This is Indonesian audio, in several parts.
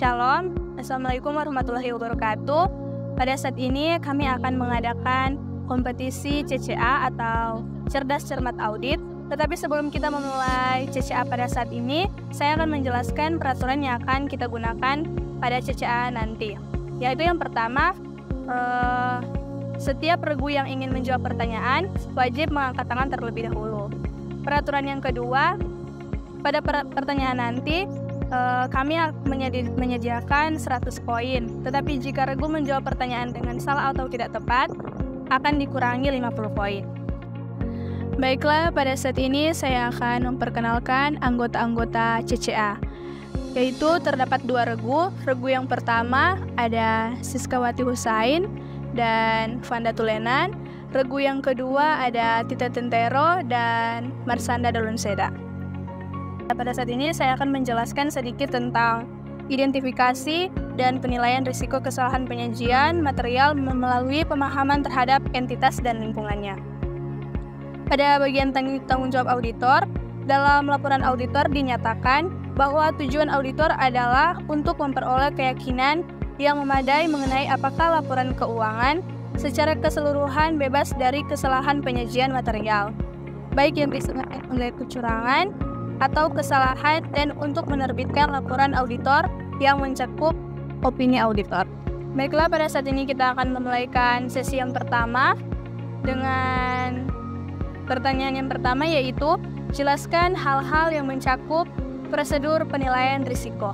Shalom, Assalamualaikum warahmatullahi wabarakatuh. Pada saat ini kami akan mengadakan kompetisi CCA atau Cerdas Cermat Audit. Tetapi sebelum kita memulai CCA pada saat ini, saya akan menjelaskan peraturan yang akan kita gunakan pada CCA nanti. Yaitu yang pertama, setiap regu yang ingin menjawab pertanyaan wajib mengangkat tangan terlebih dahulu. Peraturan yang kedua, pada pertanyaan nanti kami menyediakan 100 poin. Tetapi jika regu menjawab pertanyaan dengan salah atau tidak tepat, akan dikurangi 50 poin. Baiklah, pada saat ini saya akan memperkenalkan anggota-anggota CCA. Yaitu terdapat 2 regu. Regu yang pertama ada Siskawati Husain dan Vanda Tulenan. Regu yang kedua ada Tita Tentero dan Marsanda Dalunseda. Pada saat ini saya akan menjelaskan sedikit tentang identifikasi dan penilaian risiko kesalahan penyajian material melalui pemahaman terhadap entitas dan lingkungannya. Pada bagian tanggung jawab auditor, dalam laporan auditor dinyatakan bahwa tujuan auditor adalah untuk memperoleh keyakinan yang memadai mengenai apakah laporan keuangan secara keseluruhan bebas dari kesalahan penyajian material, baik yang disebabkan oleh kecurangan atau kesalahan, dan untuk menerbitkan laporan auditor yang mencakup opini auditor. Baiklah, pada saat ini kita akan memulaikan sesi yang pertama dengan pertanyaan yang pertama, yaitu jelaskan hal-hal yang mencakup prosedur penilaian risiko.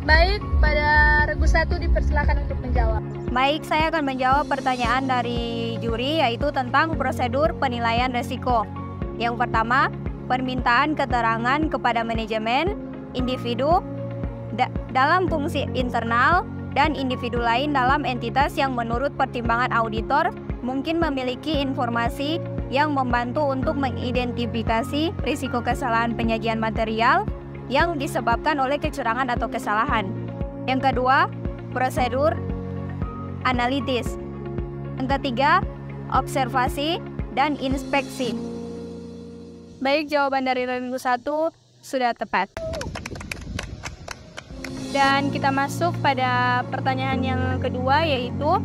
Baik, pada regu 1 dipersilakan untuk menjawab. Baik, saya akan menjawab pertanyaan dari juri, yaitu tentang prosedur penilaian risiko. Yang pertama, permintaan keterangan kepada manajemen, individu dalam fungsi internal, dan individu lain dalam entitas yang menurut pertimbangan auditor mungkin memiliki informasi yang membantu untuk mengidentifikasi risiko kesalahan penyajian material yang disebabkan oleh kecurangan atau kesalahan. Yang kedua, prosedur analitis. Yang ketiga, observasi dan inspeksi. Baik, jawaban dari regu 1 sudah tepat. Dan kita masuk pada pertanyaan yang kedua, yaitu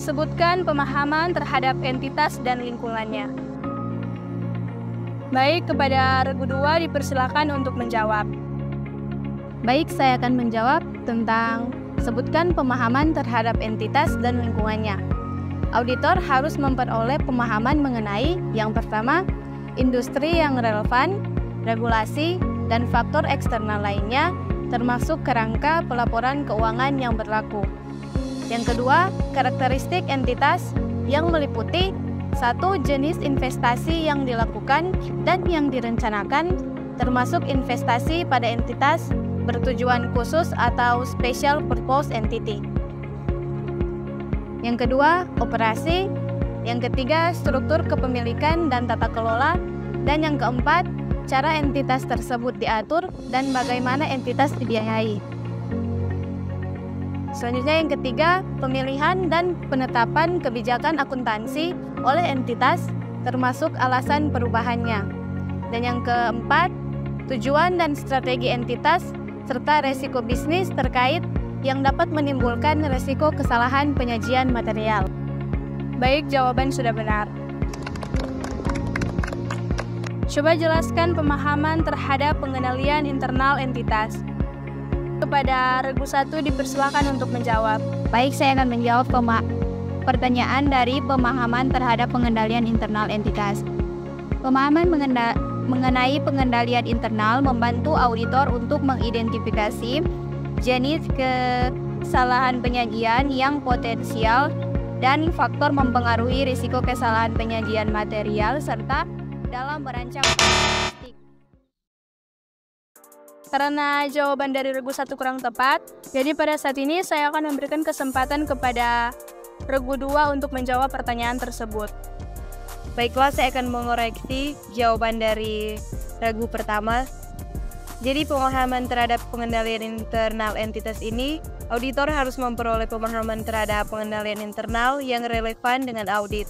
sebutkan pemahaman terhadap entitas dan lingkungannya. Baik, kepada regu 2 dipersilakan untuk menjawab. Baik, saya akan menjawab tentang sebutkan pemahaman terhadap entitas dan lingkungannya. Auditor harus memperoleh pemahaman mengenai yang pertama, industri yang relevan, regulasi, dan faktor eksternal lainnya, termasuk kerangka pelaporan keuangan yang berlaku. Yang kedua, karakteristik entitas yang meliputi 1. Jenis investasi yang dilakukan dan yang direncanakan, termasuk investasi pada entitas bertujuan khusus atau special purpose entity. Yang kedua, operasi. Yang ketiga, struktur kepemilikan dan tata kelola. Dan yang keempat, cara entitas tersebut diatur dan bagaimana entitas dibiayai. Selanjutnya yang ketiga, pemilihan dan penetapan kebijakan akuntansi oleh entitas, termasuk alasan perubahannya. Dan yang keempat, tujuan dan strategi entitas, serta resiko bisnis terkait yang dapat menimbulkan resiko kesalahan penyajian material. Baik, jawaban sudah benar. Coba jelaskan pemahaman terhadap pengendalian internal entitas. Kepada regu 1 dipersilakan untuk menjawab. Baik, saya akan menjawab pertanyaan dari pemahaman terhadap pengendalian internal entitas. Pemahaman mengenai pengendalian internal membantu auditor untuk mengidentifikasi jenis kesalahan penyajian yang potensial dan faktor mempengaruhi risiko kesalahan penyajian material serta dalam merancang statistik. Karena jawaban dari regu 1 kurang tepat, jadi pada saat ini saya akan memberikan kesempatan kepada regu 2 untuk menjawab pertanyaan tersebut. Baiklah, saya akan mengoreksi jawaban dari regu pertama. Jadi pemahaman terhadap pengendalian internal entitas ini, auditor harus memperoleh pemahaman terhadap pengendalian internal yang relevan dengan audit.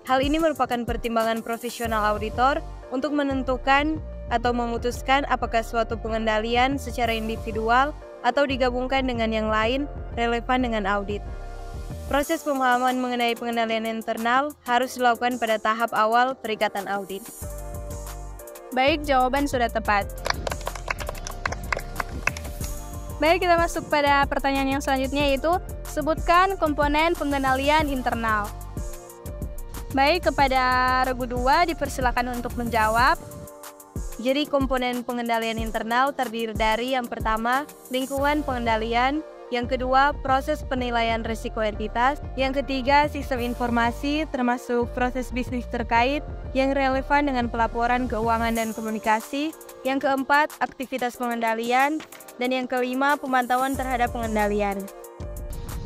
Hal ini merupakan pertimbangan profesional auditor untuk menentukan atau memutuskan apakah suatu pengendalian secara individual atau digabungkan dengan yang lain relevan dengan audit. Proses pemahaman mengenai pengendalian internal harus dilakukan pada tahap awal perikatan audit. Baik, jawaban sudah tepat. Baik, kita masuk pada pertanyaan yang selanjutnya, yaitu sebutkan komponen pengendalian internal. Baik, kepada regu 2 dipersilakan untuk menjawab. Jadi komponen pengendalian internal terdiri dari yang pertama, lingkungan pengendalian, yang kedua, proses penilaian risiko entitas, yang ketiga, sistem informasi termasuk proses bisnis terkait yang relevan dengan pelaporan keuangan dan komunikasi, yang keempat, aktivitas pengendalian, dan yang kelima, pemantauan terhadap pengendalian.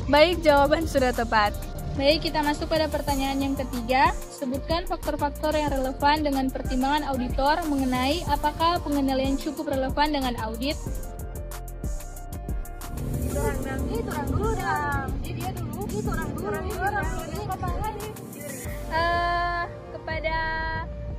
Baik, jawaban sudah tepat. Baik, kita masuk pada pertanyaan yang ketiga. Sebutkan faktor-faktor yang relevan dengan pertimbangan auditor mengenai apakah pengendalian cukup relevan dengan audit. Kepada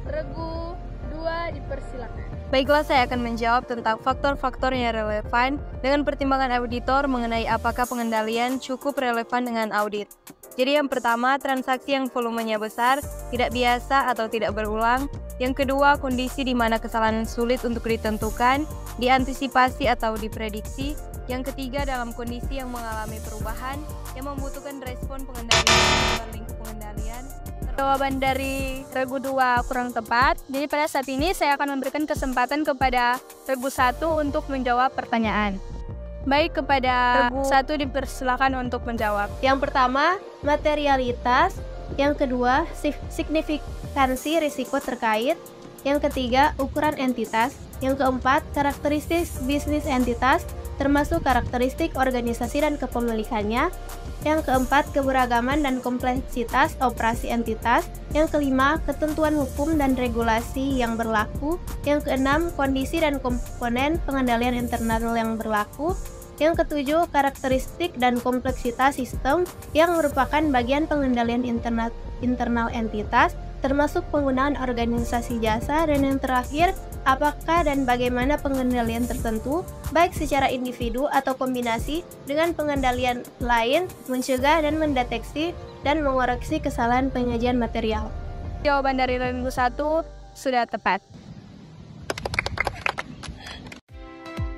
regu 2 dipersilakan. Baiklah, saya akan menjawab tentang faktor-faktor yang relevan dengan pertimbangan auditor mengenai apakah pengendalian cukup relevan dengan audit. Jadi yang pertama, transaksi yang volumenya besar, tidak biasa atau tidak berulang. Yang kedua, kondisi di mana kesalahan sulit untuk ditentukan, diantisipasi atau diprediksi. Yang ketiga, dalam kondisi yang mengalami perubahan yang membutuhkan respon pengendalian di luar lingkup pengendalian. Jawaban dari regu 2 kurang tepat. Jadi pada saat ini saya akan memberikan kesempatan kepada regu 1 untuk menjawab pertanyaan. Baik, kepada regu 1 dipersilakan untuk menjawab. Yang pertama, materialitas. Yang kedua, signifikansi risiko terkait. Yang ketiga, ukuran entitas. Yang keempat, karakteristik bisnis entitas, termasuk karakteristik organisasi dan kepemilikannya. Yang keempat, keberagaman dan kompleksitas operasi entitas. Yang kelima, ketentuan hukum dan regulasi yang berlaku. Yang keenam, kondisi dan komponen pengendalian internal yang berlaku. Yang ketujuh, karakteristik dan kompleksitas sistem yang merupakan bagian pengendalian internal entitas, termasuk penggunaan organisasi jasa. Dan yang terakhir, apakah dan bagaimana pengendalian tertentu, baik secara individu atau kombinasi dengan pengendalian lain, mencegah dan mendeteksi dan mengoreksi kesalahan penyajian material. Jawaban dari regu 1 sudah tepat.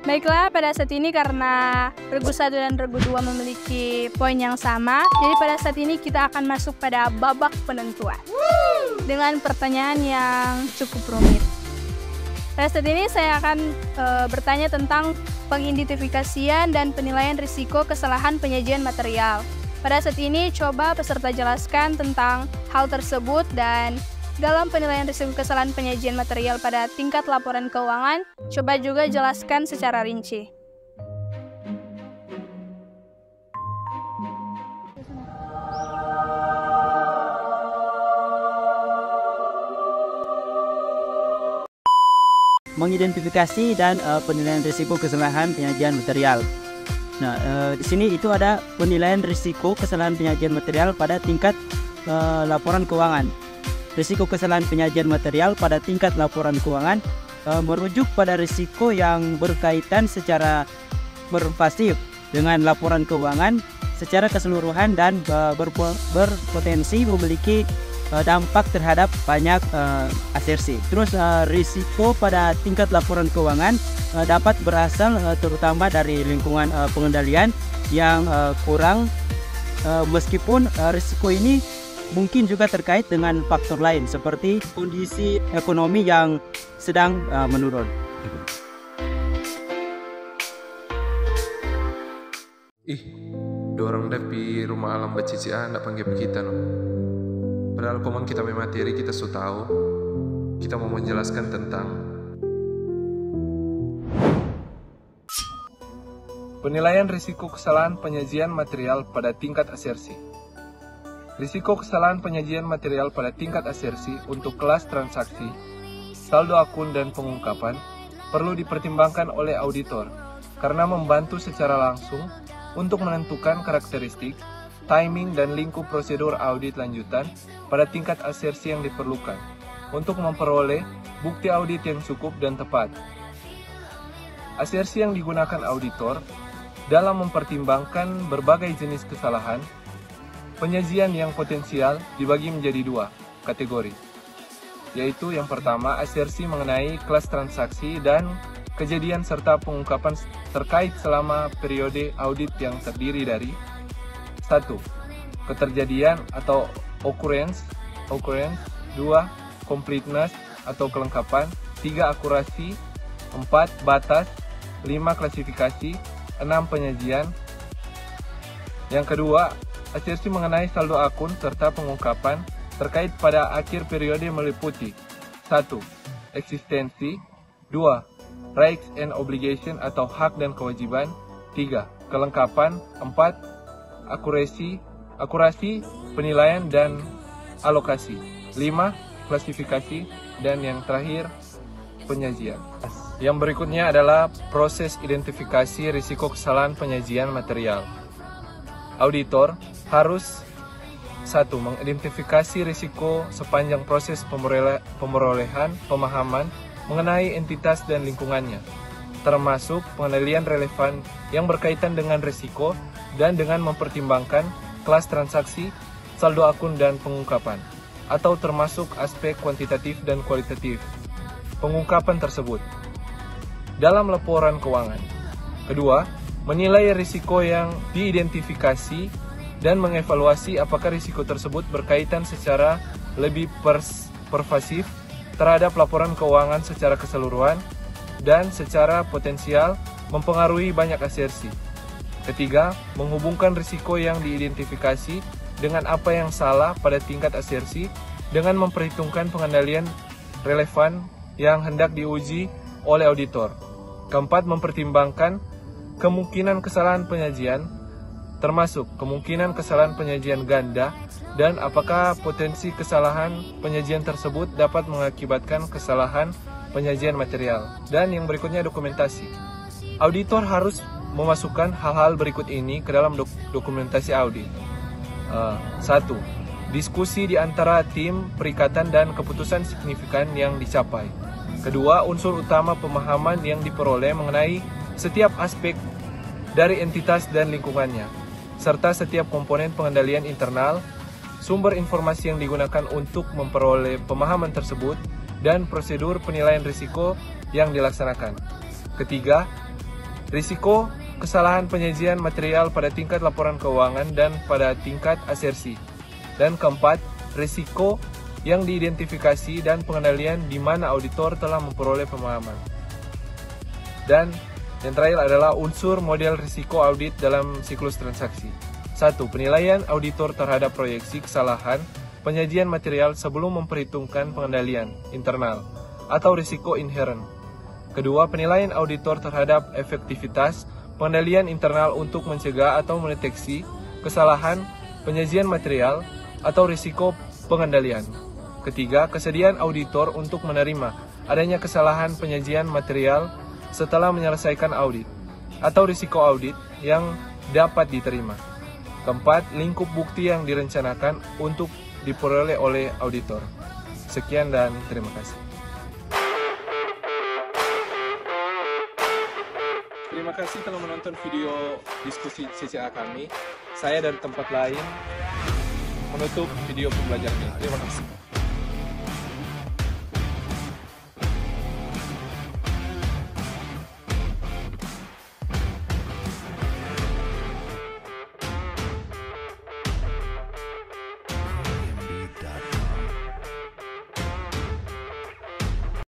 Baiklah, pada saat ini karena regu 1 dan regu 2 memiliki poin yang sama, jadi pada saat ini kita akan masuk pada babak penentuan dengan pertanyaan yang cukup rumit. Pada saat ini saya akan bertanya tentang pengidentifikasian dan penilaian risiko kesalahan penyajian material. Pada saat ini coba peserta jelaskan tentang hal tersebut, dan dalam penilaian risiko kesalahan penyajian material pada tingkat laporan keuangan, coba juga jelaskan secara rinci. Mengidentifikasi dan penilaian risiko kesalahan penyajian material. Nah, di sini itu ada penilaian risiko kesalahan penyajian material pada tingkat laporan keuangan. Risiko kesalahan penyajian material pada tingkat laporan keuangan merujuk pada risiko yang berkaitan secara berpasif dengan laporan keuangan secara keseluruhan dan berpotensi memiliki dampak terhadap banyak asersi. Terus risiko pada tingkat laporan keuangan dapat berasal terutama dari lingkungan pengendalian yang kurang, meskipun risiko ini mungkin juga terkait dengan faktor lain seperti kondisi ekonomi yang sedang menurun. Dorang dari rumah alam bacician ndak panggil kita no. Padahal komang kita materi kita sudah tahu. Kita mau menjelaskan tentang penilaian risiko kesalahan penyajian material pada tingkat asersi. Risiko kesalahan penyajian material pada tingkat asersi untuk kelas transaksi, saldo akun dan pengungkapan perlu dipertimbangkan oleh auditor karena membantu secara langsung untuk menentukan karakteristik, timing dan lingkup prosedur audit lanjutan pada tingkat asersi yang diperlukan untuk memperoleh bukti audit yang cukup dan tepat. Asersi yang digunakan auditor dalam mempertimbangkan berbagai jenis kesalahan penyajian yang potensial dibagi menjadi 2 kategori, yaitu yang pertama asersi mengenai kelas transaksi dan kejadian serta pengungkapan terkait selama periode audit yang terdiri dari 1. Keterjadian atau occurrence 2. Completeness atau kelengkapan 3. Akurasi 4. Batas 5. Klasifikasi 6. Penyajian. Yang kedua, asersi mengenai saldo akun serta pengungkapan terkait pada akhir periode meliputi 1. Eksistensi 2. Rights and obligation atau hak dan kewajiban 3. Kelengkapan 4. Akurasi, penilaian dan alokasi 5. Klasifikasi dan yang terakhir penyajian. Yang berikutnya adalah proses identifikasi risiko kesalahan penyajian material. Auditor harus 1. Mengidentifikasi risiko sepanjang proses pemerolehan pemahaman mengenai entitas dan lingkungannya, termasuk pengendalian relevan yang berkaitan dengan risiko dan dengan mempertimbangkan kelas transaksi, saldo akun dan pengungkapan, atau termasuk aspek kuantitatif dan kualitatif pengungkapan tersebut dalam laporan keuangan. Kedua, menilai risiko yang diidentifikasi dan mengevaluasi apakah risiko tersebut berkaitan secara lebih pervasif terhadap laporan keuangan secara keseluruhan dan secara potensial mempengaruhi banyak asersi. Ketiga, menghubungkan risiko yang diidentifikasi dengan apa yang salah pada tingkat asersi dengan memperhitungkan pengendalian relevan yang hendak diuji oleh auditor. Keempat, mempertimbangkan kemungkinan kesalahan penyajian, termasuk kemungkinan kesalahan penyajian ganda dan apakah potensi kesalahan penyajian tersebut dapat mengakibatkan kesalahan penyajian material. Dan yang berikutnya dokumentasi. Auditor harus memasukkan hal-hal berikut ini ke dalam dokumentasi audit. 1. Diskusi di antara tim perikatan dan keputusan signifikan yang dicapai. Kedua, unsur utama pemahaman yang diperoleh mengenai setiap aspek dari entitas dan lingkungannya, serta setiap komponen pengendalian internal, sumber informasi yang digunakan untuk memperoleh pemahaman tersebut, dan prosedur penilaian risiko yang dilaksanakan. Ketiga, risiko kesalahan penyajian material pada tingkat laporan keuangan dan pada tingkat asersi. Dan keempat, risiko yang diidentifikasi dan pengendalian di mana auditor telah memperoleh pemahaman. Dan yang terakhir adalah unsur model risiko audit dalam siklus transaksi. 1. Penilaian auditor terhadap proyeksi kesalahan penyajian material sebelum memperhitungkan pengendalian internal atau risiko inherent. Kedua, penilaian auditor terhadap efektivitas pengendalian internal untuk mencegah atau mendeteksi kesalahan penyajian material atau risiko pengendalian. Ketiga, kesediaan auditor untuk menerima adanya kesalahan penyajian material setelah menyelesaikan audit atau risiko audit yang dapat diterima. Keempat, lingkup bukti yang direncanakan untuk diperoleh oleh auditor. Sekian dan terima kasih. Terima kasih telah menonton video diskusi CCA kami. Saya dari tempat lain menutup video pembelajaran ini. Terima kasih.